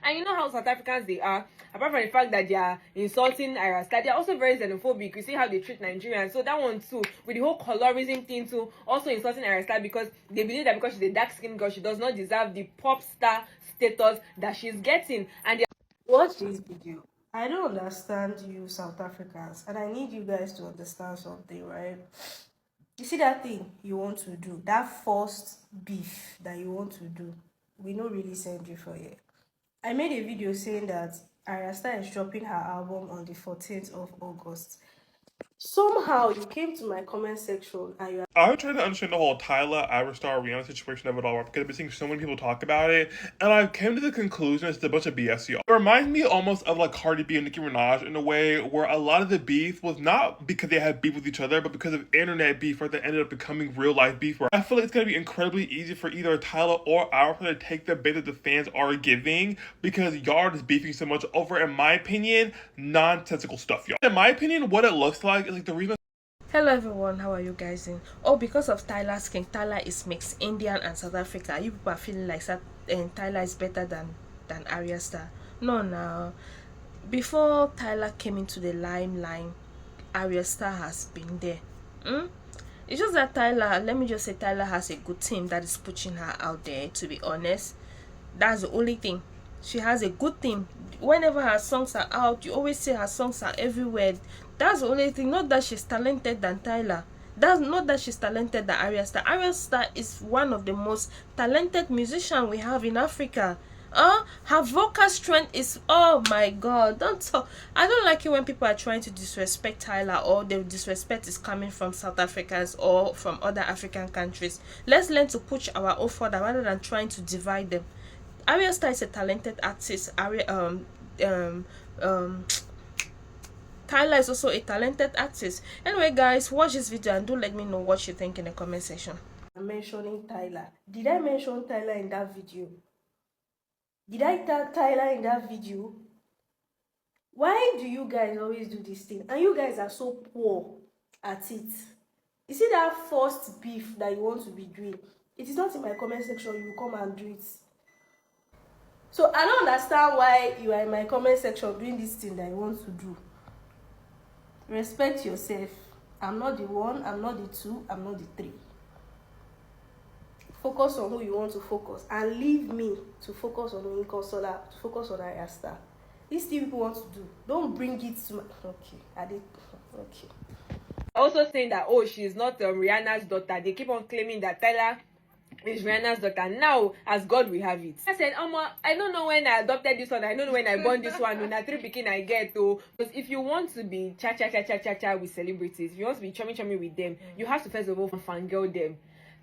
And you know how South Africans they are, apart from the fact that they are insulting Ayra Starr, they are also very xenophobic. You see how they treat Nigerians. So that one too, with the whole colorism thing too, also insulting Ayra Starr because they believe that because she's a dark-skinned girl, she does not deserve the pop star status that she's getting. And they watch this video. I don't understand you South Africans, and I need you guys to understand something, right? You see that thing you want to do, that first beef that you want to do, we no really send you for it. I made a video saying that Ayra Starr is dropping her album on the 14th of August. Somehow you came to my comment section and you I try to understand the whole Tyla, Ayra, Starr, Rihanna situation of it all because I've been seeing so many people talk about it, and I came to the conclusion it's a bunch of BS, y'all. It reminds me almost of like Cardi B and Nicki Minaj in a way where a lot of the beef was not because they had beef with each other, but because of internet beef, where that ended up becoming real life beef. Where I feel like it's gonna be incredibly easy for either Tyla or Ayra to take the bait that the fans are giving because y'all are just beefing so much over, in my opinion, nonsensical stuff, y'all. In my opinion, what it looks like is like the reason. Hello everyone, how are you guys doing? Oh, because of Tyla's skin, Tyla is mixed Indian and South Africa. You people are feeling like Tyla is better than Ayra Starr. No, now. Before Tyla came into the limelight, Ayra Starr has been there. It's just that Tyla, let me just say Tyla has a good team that is pushing her out there, to be honest. That's the only thing. She has a good team. Whenever her songs are out, you always say her songs are everywhere. That's the only thing. Not that she's talented than Tyla. That's not that she's talented than Ayra Starr. Ayra Starr is one of the most talented musicians we have in Africa. Her vocal strength is, oh my god, don't talk. I don't like it when people are trying to disrespect Tyla, or the disrespect is coming from South Africans or from other African countries. Let's learn to push our own further rather than trying to divide them. Ayra Starr is a talented artist. Tyla is also a talented artist. Anyway guys, watch this video and do let me know what you think in the comment section. I'm mentioning Tyla. Did I mention Tyla in that video? Did I tag Tyla in that video? Why do you guys always do this thing? And you guys are so poor at it. You see that first beef that you want to be doing? It is not in my comment section. You will come and do it. So I don't understand why you are in my comment section doing this thing that you want to do. Respect yourself. I'm not the one, I'm not the two, I'm not the three. Focus on who you want to focus and leave me to focus on Inconsola, to focus on Ayra Starr. These things people want to do. Don't bring it to my... Okay, I did... Okay. also saying that, oh, she's not Rihanna's daughter. They keep on claiming that Tyla is Rihanna's daughter. Now, as God will have it. I said, I don't know when I adopted this one. I don't know when I born this one. When I 3 pikin I get to. Because if you want to be cha-cha-cha-cha-cha-cha with celebrities, if you want to be chummy-chummy with them, you have to first of all fangirl them.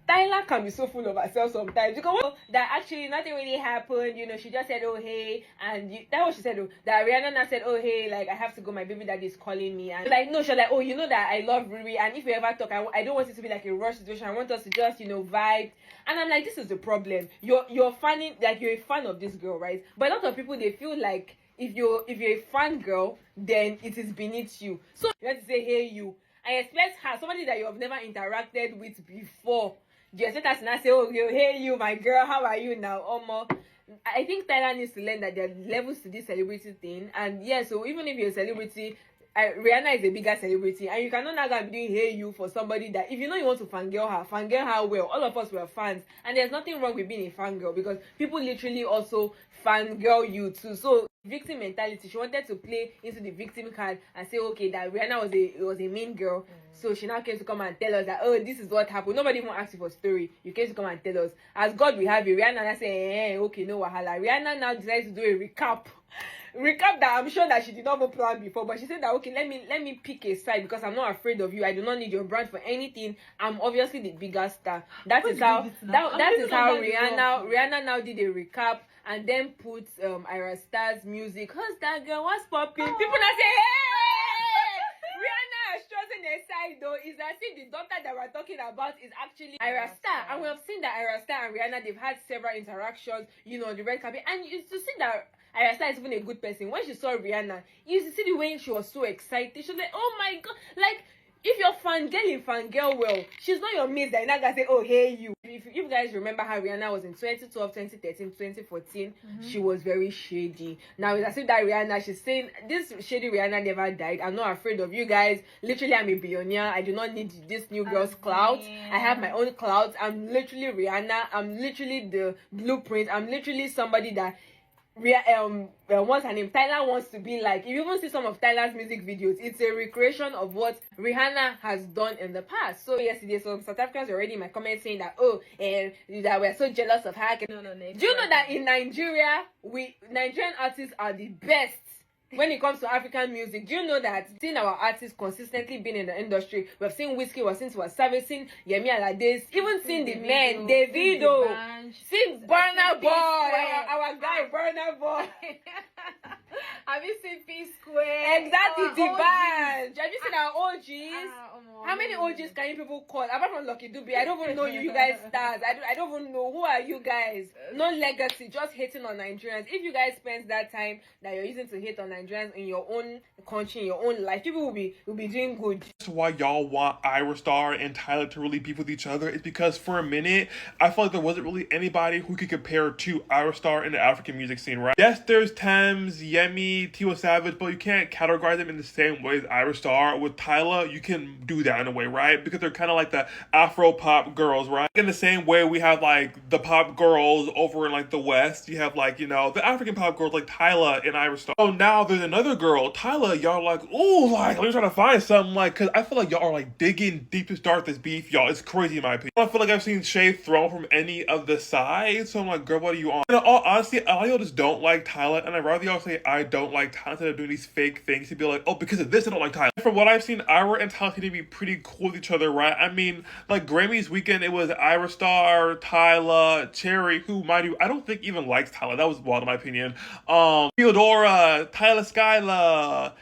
Tyla can be so full of herself sometimes because that actually nothing really happened. You know, she just said, oh hey, and that was she said. Oh, that Rihanna now said, oh hey, like I have to go. My baby daddy is calling me, and like no, she's like, oh, you know that I love Riri, and if we ever talk, I don't want it to be like a rush situation. I want us to just vibe. And I'm like, this is the problem. You're fanning, like you're a fan of this girl, right? But a lot of people, they feel like if you're a fan girl, then it is beneath you. So you have to say hey you. I expect her, somebody that you have never interacted with before. You expect us to not say, oh, hey you, my girl, how are you now? I think Tyla needs to learn that there are levels to this celebrity thing. And yeah, so even if you're a celebrity, Rihanna is a bigger celebrity, and you cannot now be doing hey you for somebody that if you know you want to fangirl her well. All of us were fans, and there's nothing wrong with being a fangirl because people literally also fangirl you too. So victim mentality, she wanted to play into the victim card and say, okay, that Rihanna was a mean girl. So she now came to come and tell us that, oh, this is what happened. Nobody even asked you for story. You came to come and tell us. As God will have you, Rihanna now say, okay, no wahala. Rihanna now decides to do a recap that I'm sure that she did not even plan before, but she said that, okay, let me pick a side because I'm not afraid of you. I do not need your brand for anything. I'm obviously the bigger star. That is how Rihanna now did a recap and then put Ayra Starr's music. Who's that girl? What's popping? People now say, hey, Rihanna has chosen a side though. Is that the daughter that we're talking about is actually Ayra Starr, and we have seen that Ayra Starr and Rihanna, they've had several interactions, on the red carpet, and you to see that Ayra Starr is even a good person. When she saw Rihanna, you used to see the way she was so excited. She was like, oh my god, like if you're fangirl well, she's not your mate that you're not gonna say, oh, hey, you. If you guys remember how Rihanna was in 2012, 2013, 2014, she was very shady. Now, it's as if that Rihanna, she's saying, this shady Rihanna never died. I'm not afraid of you guys. Literally, I'm a billionaire. I do not need this new girl's clout. I have my own clout. I'm literally Rihanna. I'm literally the blueprint. I'm literally somebody that what's her name? Tyla wants to be like. If you even see some of Tyla's music videos, it's a recreation of what Rihanna has done in the past. So yesterday, some South Africans were already in my comments saying that that we're so jealous of her. No. Do you know that in Nigeria, Nigerian artists are the best when it comes to African music? Do you know that seeing our artists consistently being in the industry, we've seen Whiskey, we've seen servicing Yemi Alade, even seen the men, Davido, seen Burna Boy, our guy Burna Boy. Have you seen P Square? Exactly, Our the OGs. band. Have you seen our OGs? How many OGs can you people call? Apart from Lucky Dube, I don't even know you guys stars. I don't even know who are you guys. No legacy, just hating on Nigerians. If you guys spend that time that you're using to hate on Nigerians in your own country, in your own life, people will be doing good. That's why y'all want Ayra Starr and Tyla to really beef with each other. It's because for a minute, I felt like there wasn't really anybody who could compare to Ayra Starr in the African music scene, right? Yes, there's Thames, Yemi, Tiwa Savage, but you can't categorize them in the same way as Ayra Starr. With Tyla, you can do that in a way, right? Because they're kind of like the Afro pop girls, right? In the same way we have like the pop girls over in like the West, you have like, you know, the African pop girls like Tyla and Ayra Starr. So now there's another girl, Tyla, y'all like, ooh, like, let me try to find something, like, cause I feel like y'all are like digging deep to start this beef, y'all. It's crazy in my opinion. I don't feel like I've seen shade thrown from any of the sides, so I'm like, girl, what are you on? In all honesty, a lot of y'all just don't like Tyla, and I'd rather y'all say I don't like Tyla instead of doing these fake things to be like, oh, because of this, I don't like Tyla. From what I've seen, Ayra and Tyla seem to be pretty cool with each other, right? I mean, like Grammys weekend, it was Ayra Starr, Tyla, Cherry, who, mind you, I don't think even likes Tyla. That was wild in my opinion. Theodora, Tyla Skyla,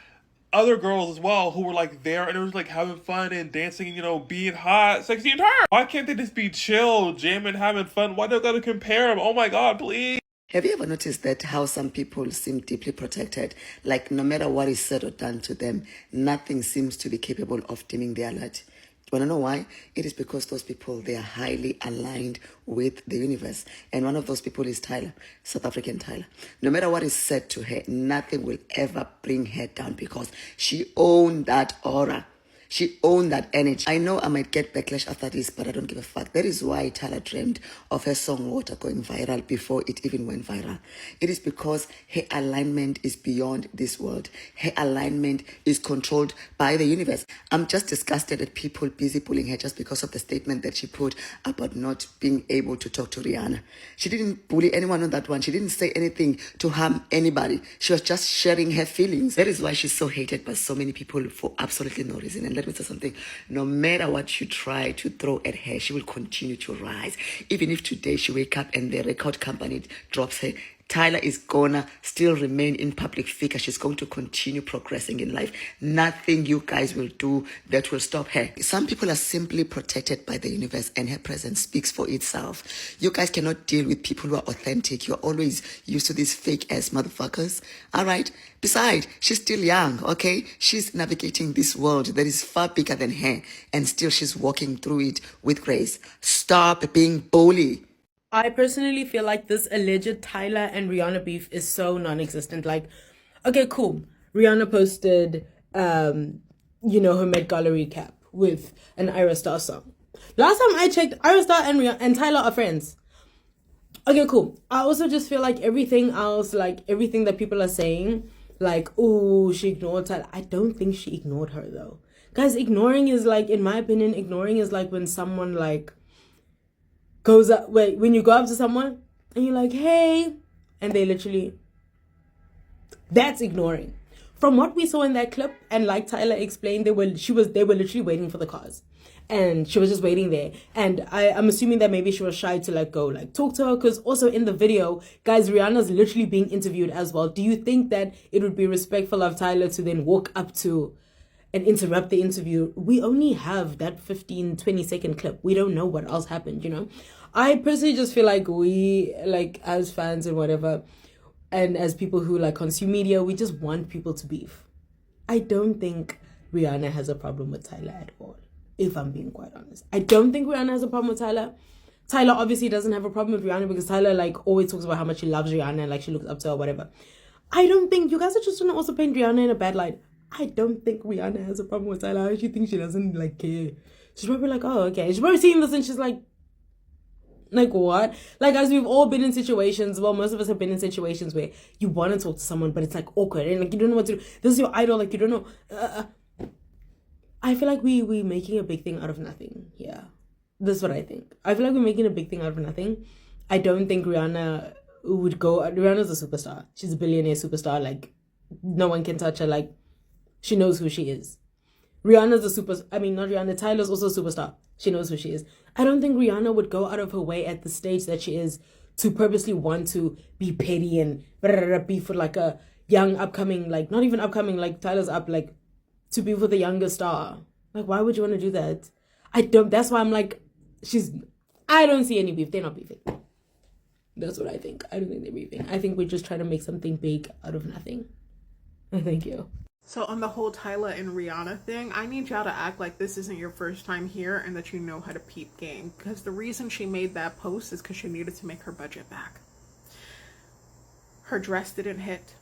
other girls as well who were like there and it was like having fun and dancing and, you know, being hot, sexy, and her. Why can't they just be chill, jamming, having fun? Why do I gotta compare them? Oh my god, please. Have you ever noticed that how some people seem deeply protected? Like no matter what is said or done to them, nothing seems to be capable of dimming their light. You wanna know why? It is because those people, they are highly aligned with the universe. And one of those people is Tyla, South African Tyla. No matter what is said to her, nothing will ever bring her down because she owned that aura. She owned that energy. I know I might get backlash after this, but I don't give a fuck. That is why Tyla dreamed of her song Water going viral before it even went viral. It is because her alignment is beyond this world. Her alignment is controlled by the universe. I'm just disgusted at people busy bullying her just because of the statement that she put about not being able to talk to Rihanna. She didn't bully anyone on that one. She didn't say anything to harm anybody. She was just sharing her feelings. That is why she's so hated by so many people for absolutely no reason. And let me say something, no matter what you try to throw at her, she will continue to rise. Even if today she wake up and the record company drops her, Tyla is gonna still remain in public figure. She's going to continue progressing in life. Nothing you guys will do that will stop her. Some people are simply protected by the universe and her presence speaks for itself. You guys cannot deal with people who are authentic. You're always used to these fake ass motherfuckers. All right. Besides, she's still young, okay? She's navigating this world that is far bigger than her and still she's walking through it with grace. Stop being bully. I personally feel like this alleged Tyla and Rihanna beef is so non-existent. Like, okay, cool. Rihanna posted, her Met Gala recap with an Ayra Starr song. Last time I checked, Ayra Starr and Tyla are friends. Okay, cool. I also just feel like everything else, like everything that people are saying, like, oh, she ignored Tyla. I don't think she ignored her though. Guys, ignoring is like, in my opinion, ignoring is like when someone like goes up, when you go up to someone and you're like, hey, and they literally, that's ignoring. From what we saw in that clip, and like Tyla explained, they were literally waiting for the cars. And she was just waiting there. And I'm assuming that maybe she was shy to like go like talk to her. Because also in the video, guys, Rihanna's literally being interviewed as well. Do you think that it would be respectful of Tyla to then walk up to and interrupt the interview? We only have that 15-20 second clip. We don't know what else happened, you know? I personally just feel like we, like as fans and whatever, and as people who like consume media, we just want people to beef. I don't think Rihanna has a problem with Tyler at all, if I'm being quite honest. I don't think Rihanna has a problem with Tyler. Tyler obviously doesn't have a problem with Rihanna because Tyler like always talks about how much he loves Rihanna and like she looks up to her or whatever. I don't think, you guys are just gonna also paint Rihanna in a bad light. I don't think Rihanna has a problem with Tyler. I actually think she doesn't like care. She's probably like, oh, okay. She's probably seeing this and she's like what? Like, as we've all been in situations, well, most of us have been in situations where you want to talk to someone, but it's like awkward and like you don't know what to do. This is your idol, like you don't know. I feel like we're making a big thing out of nothing. Yeah, this is what I think. I feel like we're making a big thing out of nothing. I don't think Rihanna would go. Rihanna's a superstar. She's a billionaire superstar. Like, no one can touch her. Like, she knows who she is. Rihanna's a super. I mean, not Rihanna. Tyler's also a superstar. She knows who she is. I don't think Rihanna would go out of her way at the stage that she is to purposely want to be petty and be for like a young upcoming, like not even upcoming, like Tyler's up, like to be with a younger star. Like, why would you want to do that? I don't. That's why I'm like, I don't see any beef. They're not beefing. That's what I think. I don't think they're beefing. I think we're just trying to make something big out of nothing. Thank you. So on the whole Tyla and Rihanna thing, I need y'all to act like this isn't your first time here and that you know how to peep game. Because the reason she made that post is because she needed to make her budget back. Her dress didn't hit.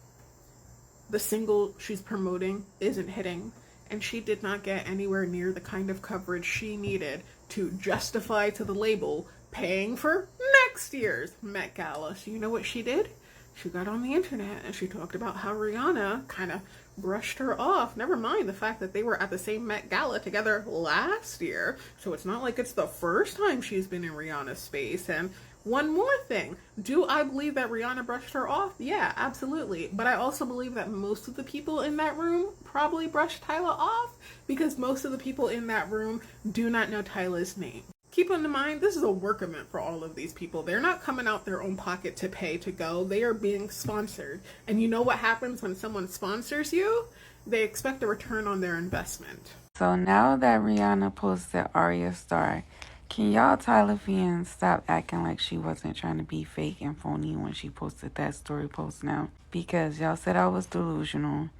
The single she's promoting isn't hitting. And she did not get anywhere near the kind of coverage she needed to justify to the label paying for next year's Met Gala. So you know what she did? She got on the internet and she talked about how Rihanna kind of brushed her off. Never mind the fact that they were at the same Met Gala together last year. So it's not like it's the first time she's been in Rihanna's space. And one more thing, do I believe that Rihanna brushed her off? Yeah, absolutely. But I also believe that most of the people in that room probably brushed Tyla off because most of the people in that room do not know Tyla's name. Keep in mind, this is a work event for all of these people. They're not coming out their own pocket to pay to go. They are being sponsored. And you know what happens when someone sponsors you? They expect a return on their investment. So now that Rihanna posted Ayra Starr, can y'all Tyler fans stop acting like she wasn't trying to be fake and phony when she posted that story post now? Because y'all said I was delusional.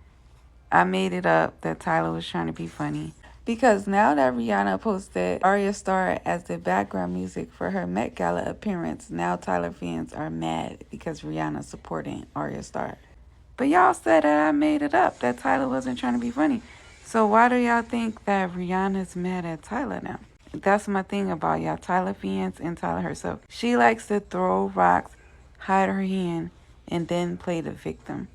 I made it up that Tyler was trying to be funny. Because now that Rihanna posted Ayra Starr as the background music for her Met Gala appearance, now Tyler fans are mad because Rihanna's supporting Ayra Starr. But y'all said that I made it up, that Tyler wasn't trying to be funny. So why do y'all think that Rihanna's mad at Tyler now? That's my thing about y'all Tyler fans and Tyler herself. She likes to throw rocks, hide her hand, and then play the victim.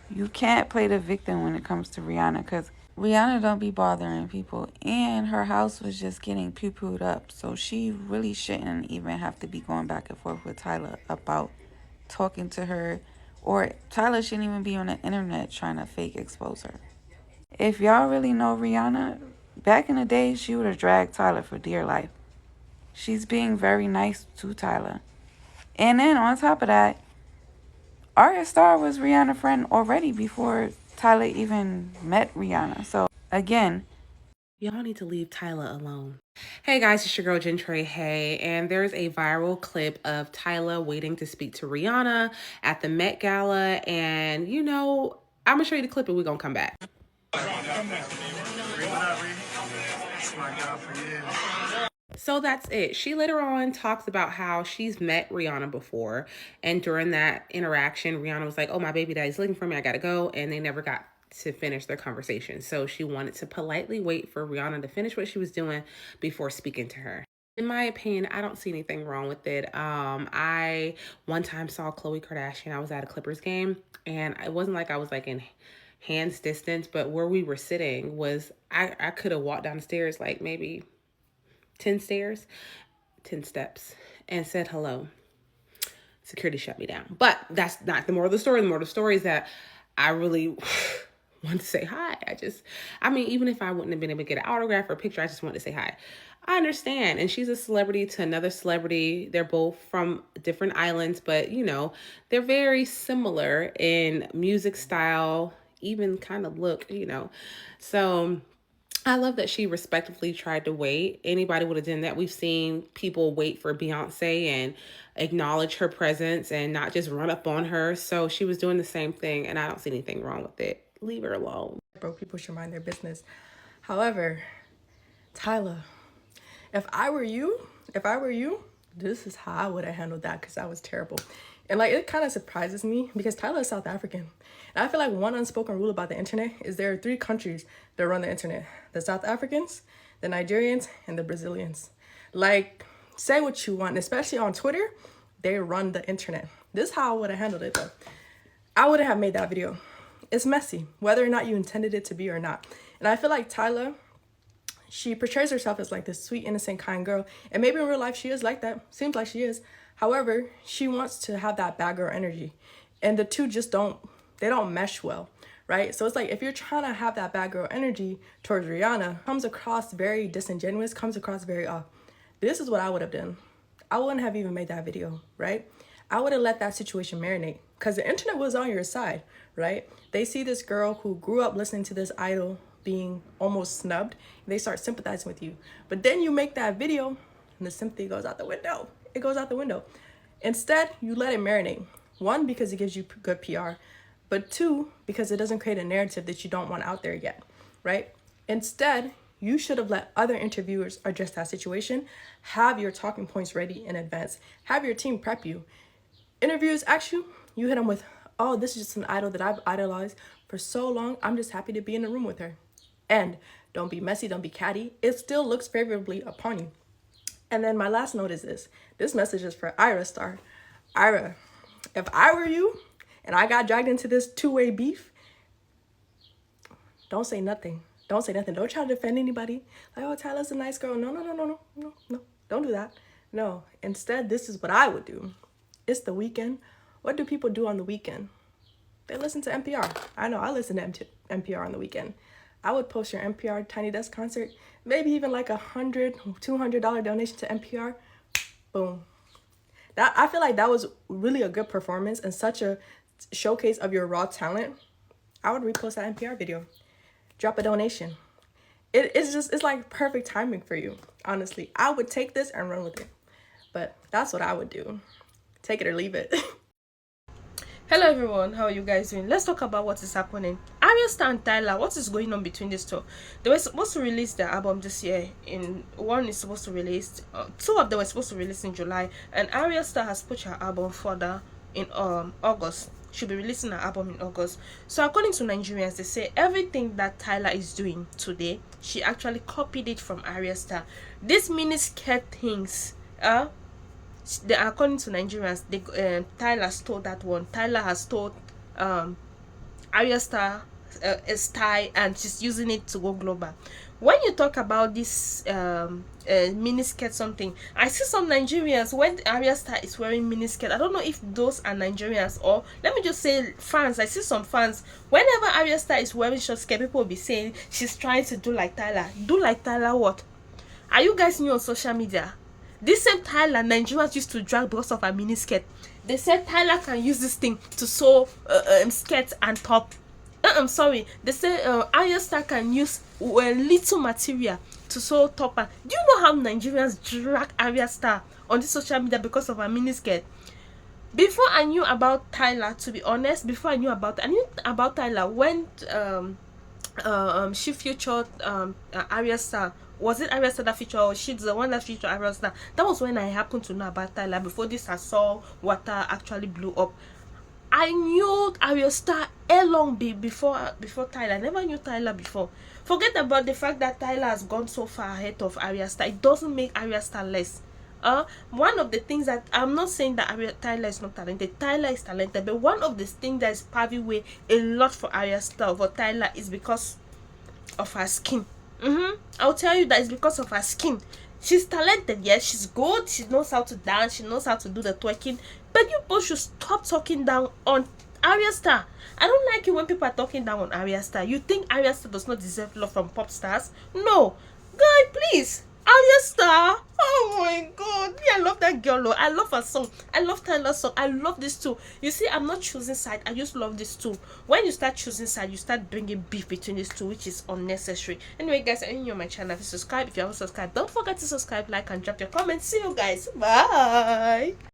You can't play the victim when it comes to Rihanna because Rihanna don't be bothering people, and her house was just getting poo-pooed up, so she really shouldn't even have to be going back and forth with Tyler about talking to her, or Tyler shouldn't even be on the internet trying to fake expose her. If y'all really know Rihanna, back in the day, she would have dragged Tyler for dear life. She's being very nice to Tyler. And then on top of that, Ayra Starr was Rihanna's friend already before Tyler even met Rihanna. So again, y'all need to leave Tyler alone. Hey guys, it's your girl Gentry. Hey, and there's a viral clip of Tyler waiting to speak to Rihanna at the Met Gala, and you know, I'm gonna show you the clip and we're gonna come back. So that's it. She later on talks about how she's met Rihanna before, and during that interaction, Rihanna was like, oh, my baby daddy's looking for me, I gotta go, and they never got to finish their conversation. So she wanted to politely wait for Rihanna to finish what she was doing before speaking to her. In my opinion, I don't see anything wrong with it. I one time saw Khloe Kardashian. I was at a Clippers game, and it wasn't like I was like in hands distance, but where we were sitting was, I could have walked down the stairs like maybe 10 steps and said hello. Security shut me down. But that's not the moral of the story. The moral of the story is that I really wanted to say hi. I mean, even if I wouldn't have been able to get an autograph or a picture, I just wanted to say hi. I understand. And she's a celebrity to another celebrity. They're both from different islands, but you know, they're very similar in music style, even kind of look, you know. So I love that she respectfully tried to wait. Anybody would have done that. We've seen people wait for Beyonce and acknowledge her presence and not just run up on her. So she was doing the same thing, and I don't see anything wrong with it. Leave her alone. Broke people should mind their business. However, Tyla, if I were you, this is how I would have handled that, because that was terrible. And like, it kind of surprises me because Tyla is South African. And I feel like one unspoken rule about the internet is there are 3 countries that run the internet: the South Africans, the Nigerians, and the Brazilians. Like, say what you want, especially on Twitter, they run the internet. This is how I would have handled it though. I wouldn't have made that video. It's messy, whether or not you intended it to be or not. And I feel like Tyla, she portrays herself as like this sweet, innocent, kind girl. And maybe in real life she is like that. Seems like she is. However, she wants to have that bad girl energy. And the two just don't mesh well, right? So it's like, if you're trying to have that bad girl energy towards Rihanna, comes across very disingenuous, comes across very off. This is what I would have done. I wouldn't have even made that video, right? I would have let that situation marinate, because the internet was on your side, right? They see this girl who grew up listening to this idol being almost snubbed, and they start sympathizing with you. But then you make that video and the sympathy goes out the window. It goes out the window. Instead, you let it marinate. 1, because it gives you good PR, but 2, because it doesn't create a narrative that you don't want out there yet, right? Instead, you should have let other interviewers address that situation. Have your talking points ready in advance. Have your team prep you. Interviewers ask you, you hit them with, oh, this is just an idol that I've idolized for so long. I'm just happy to be in the room with her. And don't be messy, don't be catty. It still looks favorably upon you. And then my last note is this. This message is for Ayra Starr. Ayra, if I were you and I got dragged into this 2-way beef, don't say nothing. Don't say nothing. Don't try to defend anybody. Like, oh, Tyla's a nice girl. No. Don't do that. No. Instead, this is what I would do. It's the weekend. What do people do on the weekend? They listen to NPR. I know, I listen to NPR on the weekend. I would post your NPR Tiny Desk concert, maybe even like $100, $200 donation to NPR. Boom. That, I feel like that was really a good performance and such a showcase of your raw talent. I would repost that NPR video. Drop a donation. It's like perfect timing for you, honestly. I would take this and run with it. But that's what I would do. Take it or leave it. Hello everyone, how are you guys doing? Let's talk about what is happening. Ayra Starr and Tyla, what is going on between these two? They were supposed to release their album this year. One is supposed to release, 2 of them were supposed to release in July, and Ayra Starr has pushed her album further in August. She'll be releasing her album in August. So according to Nigerians, they say everything that Tyla is doing today, she actually copied it from Ayra Starr. These miniskirt things, according to Nigerians, Tyla stole that one. Tyla has stole Ayra Starr style, and she's using it to go global. When you talk about this miniskirt something, I see some Nigerians when Ayra Starr is wearing miniskirt. I don't know if those are Nigerians, or let me just say fans. I see some fans, whenever Ayra Starr is wearing short skirt, people will be saying she's trying to do like Tyla. Do like Tyla what? Are you guys new on social media? This same Tyla, Nigerians used to drag because of her miniskirt. They said Tyla can use this thing to sew skirt and top. I'm sorry. They say Ayra Starr can use little material to sew top. Do you know how Nigerians drag Ayra Starr on the social media because of her miniskirt? Before I knew about Tyla, to be honest, I knew about Tyla when she featured Ayra Starr. Was it Ayra Starr that featured, or she's the one that featured Ayra Starr? That was when I happened to know about Tyla, before this I saw water actually blew up. I knew Ayra Starr long before Tyla. I never knew Tyla before. Forget about the fact that Tyla has gone so far ahead of Ayra Starr. It doesn't make Ayra Starr less. One of the things that, I'm not saying that Tyla is not talented. Tyla is talented, but one of the things that is paving way a lot for Ayra Starr, for Tyla, is because of her skin. I'll tell you that it's because of her skin. She's talented, yes, she's good, she knows how to dance, she knows how to do the twerking, but you both should stop talking down on Ayra Starr. I don't like it when people are talking down on Ayra Starr. You think Ayra Starr does not deserve love from pop stars? No. Guy, please. Ayra Starr. Oh my god. Yeah, I love that girl. I love her song. I love Tyla's song. I love this too. You see, I'm not choosing side. I just love this too. When you start choosing side, you start bringing beef between these two, which is unnecessary. Anyway, guys, if you're on my channel, if you subscribe, if you haven't subscribed, don't forget to subscribe, like, and drop your comments. See you guys. Bye.